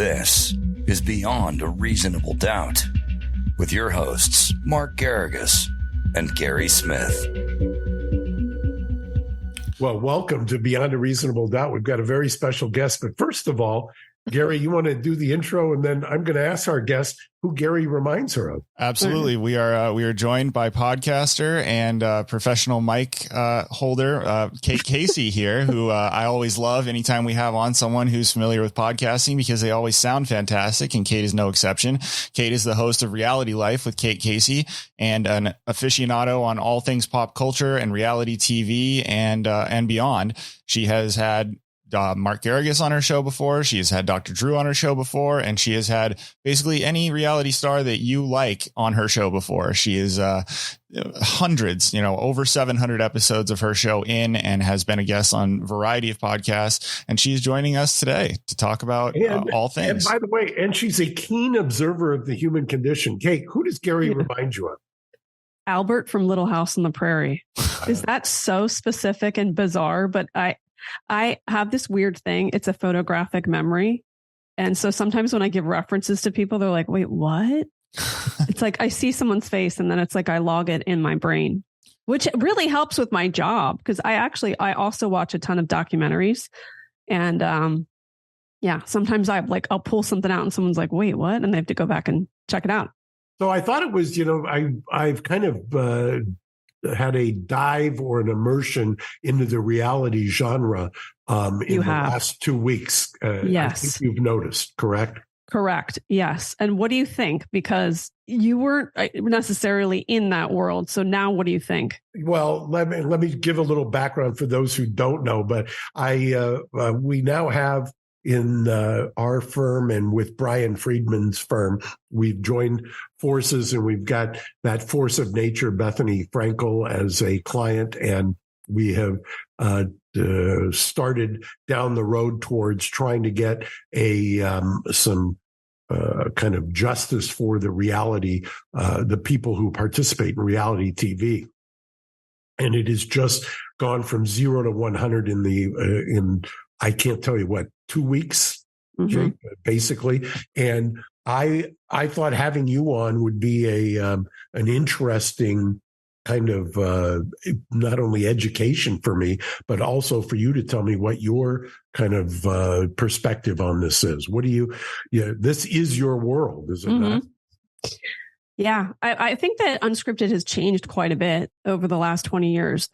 This is Beyond a Reasonable Doubt with your hosts, Mark Garrigus and Gary Smith. Well, welcome to Beyond a Reasonable Doubt. We've got a very special guest. But first of all, Gary, you want to do the intro, and then I'm going to ask our guest who Gary reminds her of. Absolutely. We are joined by podcaster and professional mic holder, Kate Casey here, who I always love anytime we have on someone who's familiar with podcasting because they always sound fantastic, and Kate is no exception. Kate is the host of Reality Life with Kate Casey and an aficionado on all things pop culture and reality TV and beyond. She has had Mark Garrigus on her show before. She has had Dr. Drew on her show before, and she has had basically any reality star that you like on her show before. She is hundreds, over 700 episodes of her show in, and has been a guest on a variety of podcasts. And she's joining us today to talk about all things. And by the way, and she's a keen observer of the human condition. Kate, who does Gary remind you of? Albert from Little House on the Prairie. Is that so specific and bizarre? But I have this weird thing. It's a photographic memory. And so sometimes when I give references to people, they're like, wait, what? It's like I see someone's face and then it's like I log it in my brain, which really helps with my job because I also watch a ton of documentaries. And sometimes I'll pull something out and someone's like, wait, what? And they have to go back and check it out. So I thought it was, I've kind of had a dive or an immersion into the reality genre in the last 2 weeks. Yes. I think you've noticed, correct? Correct. Yes. And what do you think? Because you weren't necessarily in that world. So now what do you think? Well, let me give a little background for those who don't know, but we now have in our firm and with Brian Friedman's firm, we've joined forces and we've got that force of nature, Bethany Frankel, as a client. And we have started down the road towards trying to get some kind of justice for the reality, the people who participate in reality TV. And it has just gone from 0 to 100 in I can't tell you what, 2 weeks, Jake, basically. And I thought having you on would be an interesting kind of not only education for me, but also for you to tell me what your kind of perspective on this is. This is your world, is it not? Yeah, I think that unscripted has changed quite a bit over the last 20 years.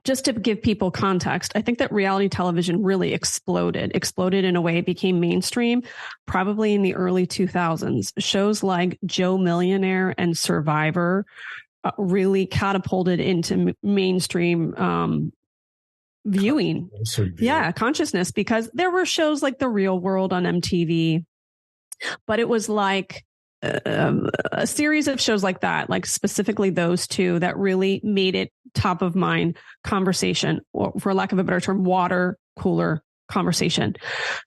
Just to give people context, I think that reality television really exploded in a way, it became mainstream, probably in the early 2000s. Shows like Joe Millionaire and Survivor really catapulted into mainstream viewing. Yeah, consciousness, because there were shows like The Real World on MTV, but it was like a series of shows like that, like specifically those two that really made it top of mind conversation, or for lack of a better term, water cooler conversation.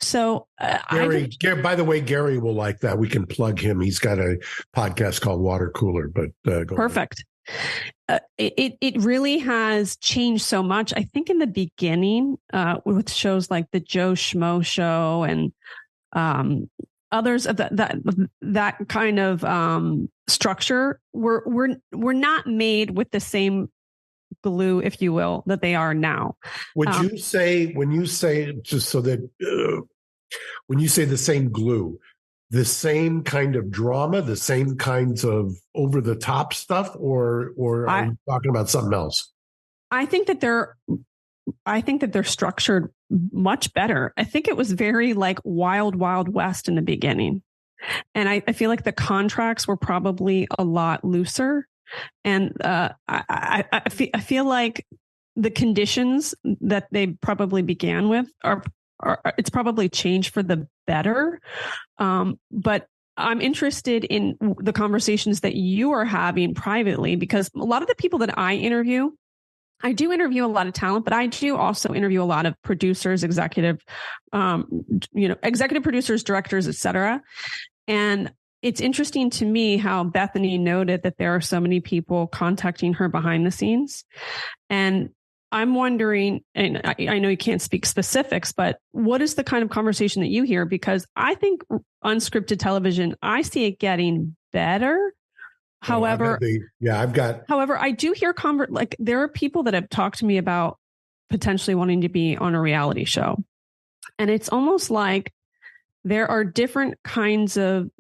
So Gary, by the way, Gary will like that. We can plug him. He's got a podcast called Water Cooler, but go perfect. It really has changed so much. I think in the beginning with shows like the Joe Schmo Show and others of that kind of structure were not made with the same glue, if you will, that they are now. Would you say, when you say, just so that when you say the same glue, the same kind of drama, the same kinds of over the top stuff, or are you talking about something else? I think that they're structured much better. I think it was very like Wild Wild West in the beginning. And I feel like the contracts were probably a lot looser. And I feel like the conditions that they probably began with are it's probably changed for the better. But I'm interested in the conversations that you are having privately, because a lot of the people that I do interview a lot of talent, but I do also interview a lot of producers, executive producers, directors, et cetera. And it's interesting to me how Bethany noted that there are so many people contacting her behind the scenes. And I'm wondering, and I know you can't speak specifics, but what is the kind of conversation that you hear? Because I think unscripted television, I see it getting better. However, However, I do hear like there are people that have talked to me about potentially wanting to be on a reality show, and it's almost like there are different kinds of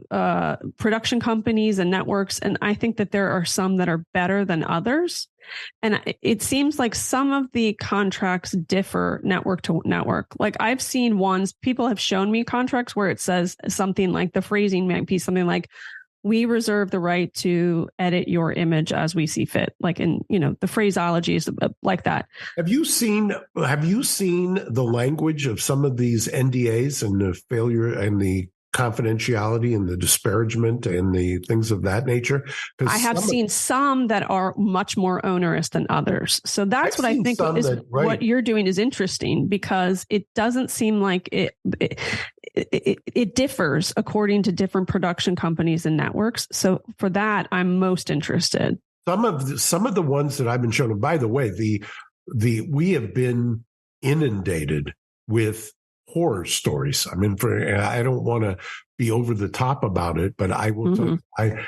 production companies and networks, and I think that there are some that are better than others. And it seems like some of the contracts differ network to network. Like I've seen ones, people have shown me contracts where it says something like, the phrasing might be something like, we reserve the right to edit your image as we see fit. Like the phraseology is like that. Have you seen the language of some of these NDAs and the failure and the confidentiality and the disparagement and the things of that nature? I have seen some that are much more onerous than others. So that's what I think is what you're doing is interesting, because it doesn't seem like it differs according to different production companies and networks. So for that, I'm most interested. Some of the ones that I've been shown, and by the way, we have been inundated with horror stories. I mean, I don't want to be over the top about it, but I will tell you, I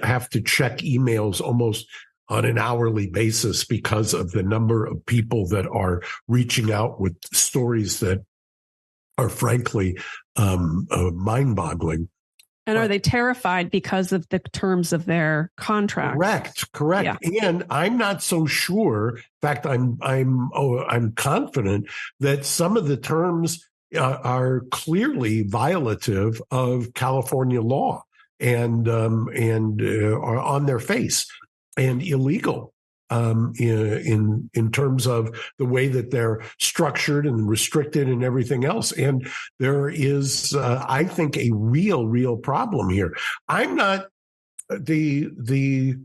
have to check emails almost on an hourly basis because of the number of people that are reaching out with stories that are frankly mind-boggling. And are they terrified because of the terms of their contract? Correct. Yeah. And I'm not so sure. In fact, I'm confident that some of the terms are clearly violative of California law and are on their face and illegal. In terms of the way that they're structured and restricted and everything else. And there is, I think, a real problem here. I'm not it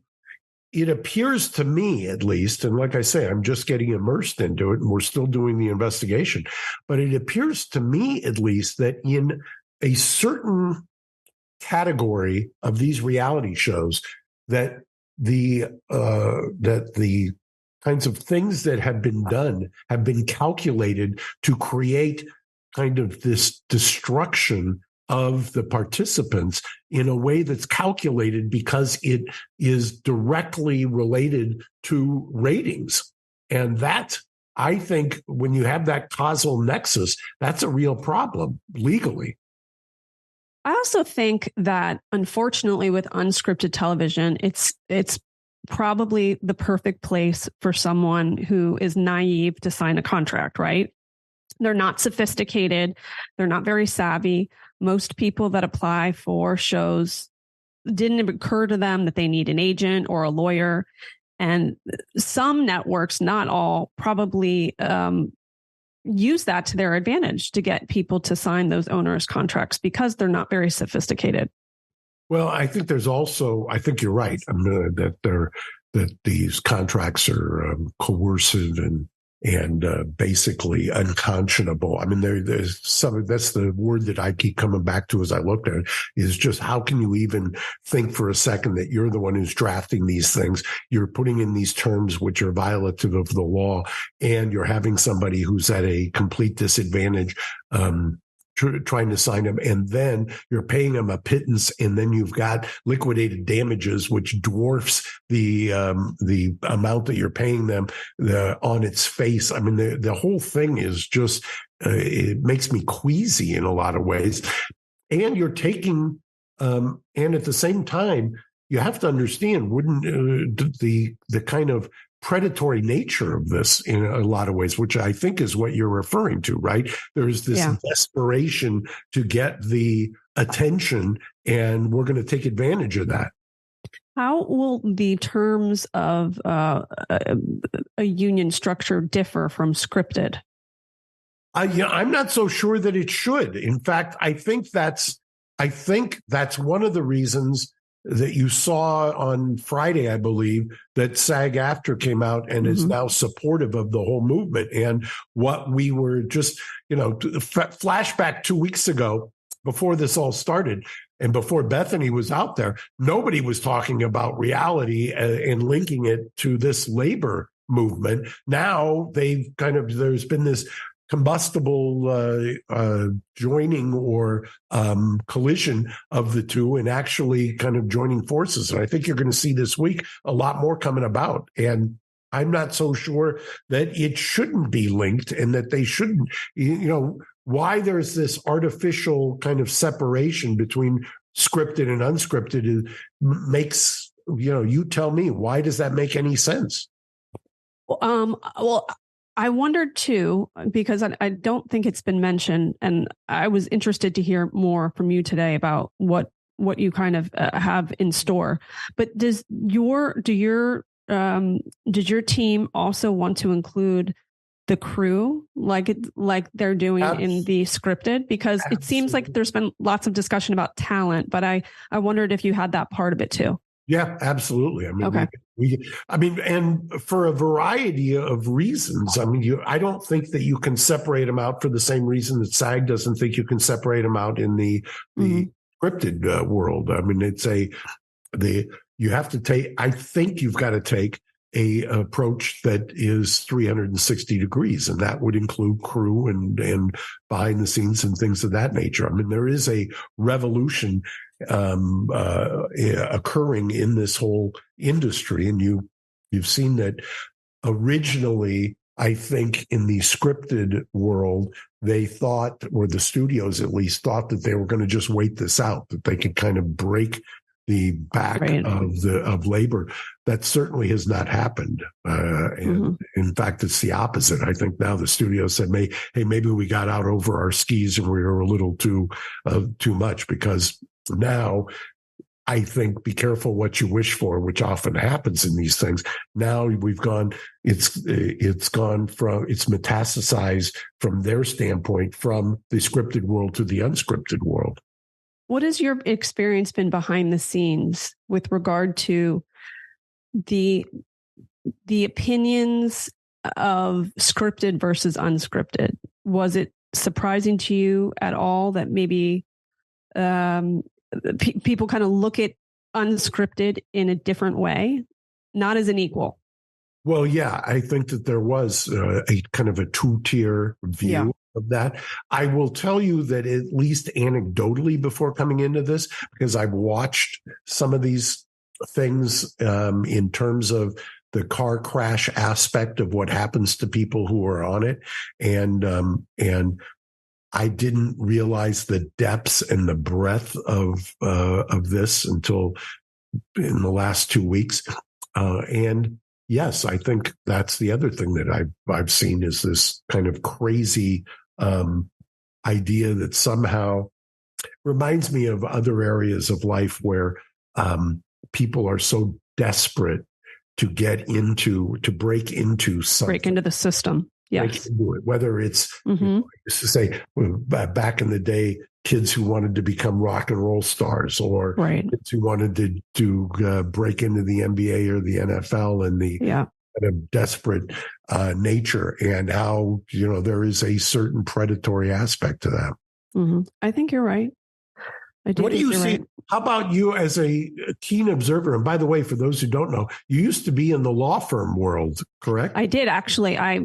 appears to me, at least, and like I say, I'm just getting immersed into it and we're still doing the investigation, but it appears to me, at least, that in a certain category of these reality shows that the kinds of things that have been done have been calculated to create kind of this destruction of the participants in a way that's calculated because it is directly related to ratings. And that, I think, when you have that causal nexus, that's a real problem legally. I also think that, unfortunately, with unscripted television, it's probably the perfect place for someone who is naive to sign a contract, right? They're not sophisticated. They're not very savvy. Most people that apply for shows didn't occur to them that they need an agent or a lawyer. And some networks, not all, probably use that to their advantage to get people to sign those onerous contracts because they're not very sophisticated. Well, I think there's also, I think you're right. That these contracts are coercive and basically unconscionable. I mean, there's some, that's the word that I keep coming back to as I looked at it, is just how can you even think for a second that you're the one who's drafting these things? You're putting in these terms which are violative of the law, and you're having somebody who's at a complete disadvantage trying to sign them, and then you're paying them a pittance, and then you've got liquidated damages, which dwarfs the amount that you're paying them on its face. I mean, the whole thing is just it makes me queasy in a lot of ways. And you're taking, and at the same time, you have to understand, wouldn't the kind of predatory nature of this in a lot of ways, which I think is what you're referring to, right? There's this desperation to get the attention, and we're going to take advantage of that. How will the terms of a union structure differ from scripted? I'm not so sure that it should. In fact, I think that's one of the reasons that you saw on Friday, I believe, that SAG-AFTRA came out and is now supportive of the whole movement. And what we were just, flashback 2 weeks ago, before this all started, and before Bethany was out there, nobody was talking about reality and linking it to this labor movement. Now there's been this combustible joining or collision of the two, and actually kind of joining forces. And I think you're going to see this week a lot more coming about. And I'm not so sure that it shouldn't be linked, and that they shouldn't, why there's this artificial kind of separation between scripted and unscripted makes, you tell me, why does that make any sense? Well, I wondered too, because I don't think it's been mentioned, and I was interested to hear more from you today about what you kind of have in store. But did your team also want to include the crew like they're doing in the scripted? Because Absolutely. It seems like there's been lots of discussion about talent, but I wondered if you had that part of it too. Yeah, absolutely. I mean, okay. And for a variety of reasons. I mean, I don't think that you can separate them out for the same reason that SAG doesn't think you can separate them out in the scripted world. I mean, you have to take. I think you've got to take a approach that is 360 degrees, and that would include crew and behind the scenes and things of that nature. I mean, there is a revolution occurring in this whole industry, and you've seen that originally. I think in the scripted world, they thought, or the studios at least thought, that they were going to just wait this out, that they could kind of break the back of labor. That certainly has not happened. And in fact, it's the opposite. I think now the studio said, hey, maybe we got out over our skis and we were a little too much, because now I think be careful what you wish for, which often happens in these things. Now it's metastasized from their standpoint, from the scripted world to the unscripted world. What has your experience been behind the scenes with regard to the opinions of scripted versus unscripted? Was it surprising to you at all that maybe people kind of look at unscripted in a different way, not as an equal? Well, yeah, I think that there was a kind of a two-tier view of that. I will tell you that, at least anecdotally before coming into this, because I've watched some of these things in terms of the car crash aspect of what happens to people who are on it. And I didn't realize the depths and the breadth of this until in the last 2 weeks. And yes, I think that's the other thing that I've seen, is this kind of crazy idea that somehow reminds me of other areas of life where people are so desperate to break into something. Break into the system. Yes. Whether it's, I used to say back in the day, kids who wanted to become rock and roll stars, or kids who wanted to break into the NBA or the NFL, and the kind of desperate nature, and how, there is a certain predatory aspect to that. I think you're right. What do you see? Right. How about you as a keen observer? And by the way, for those who don't know, you used to be in the law firm world, correct? I did, actually. I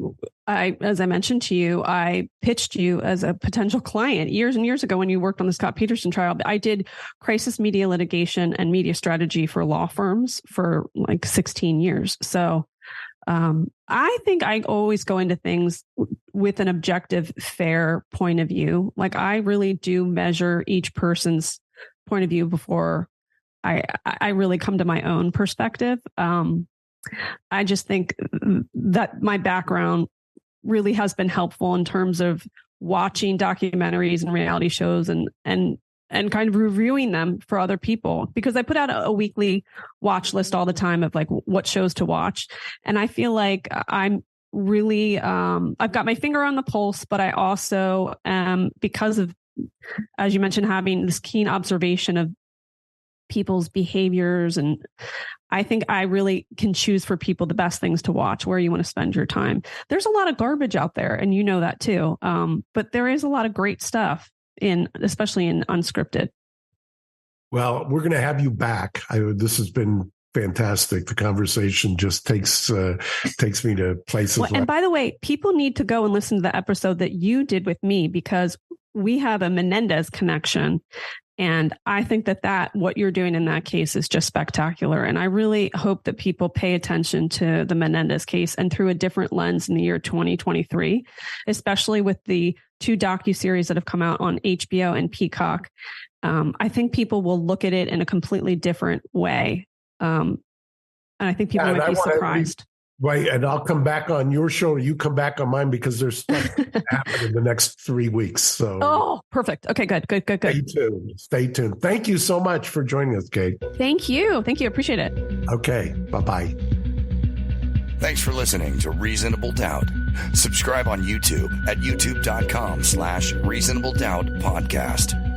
as I mentioned to you, I pitched you as a potential client years and years ago when you worked on the Scott Peterson trial. I did crisis media litigation and media strategy for law firms for like 16 years. So I think I always go into things with an objective, fair point of view. Like, I really do measure each person's point of view before I really come to my own perspective. I just think that my background really has been helpful in terms of watching documentaries and reality shows and kind of reviewing them for other people, because I put out a weekly watch list all the time of like what shows to watch. And I feel like I'm really, I've got my finger on the pulse, but I also am, because of, as you mentioned, having this keen observation of people's behaviors. And I think I really can choose for people the best things to watch, where you want to spend your time. There's a lot of garbage out there, and you know that too. But there is a lot of great stuff, especially in unscripted. Well, we're going to have you back. This has been fantastic. The conversation just takes me to places. And by the way, people need to go and listen to the episode that you did with me, because we have a Menendez connection. And I think that what you're doing in that case is just spectacular. And I really hope that people pay attention to the Menendez case and through a different lens in the year 2023, especially with the 2 docuseries that have come out on HBO and Peacock. I think people will look at it in a completely different way. And I think people might be surprised. Right. And I'll come back on your show. You come back on mine, because there's stuff happening in the next 3 weeks. So, perfect. Okay, good. Stay tuned. Thank you so much for joining us, Kate. Thank you. Appreciate it. Okay. Bye-bye. Thanks for listening to Reasonable Doubt. Subscribe on YouTube at youtube.com/Reasonable Doubt Podcast.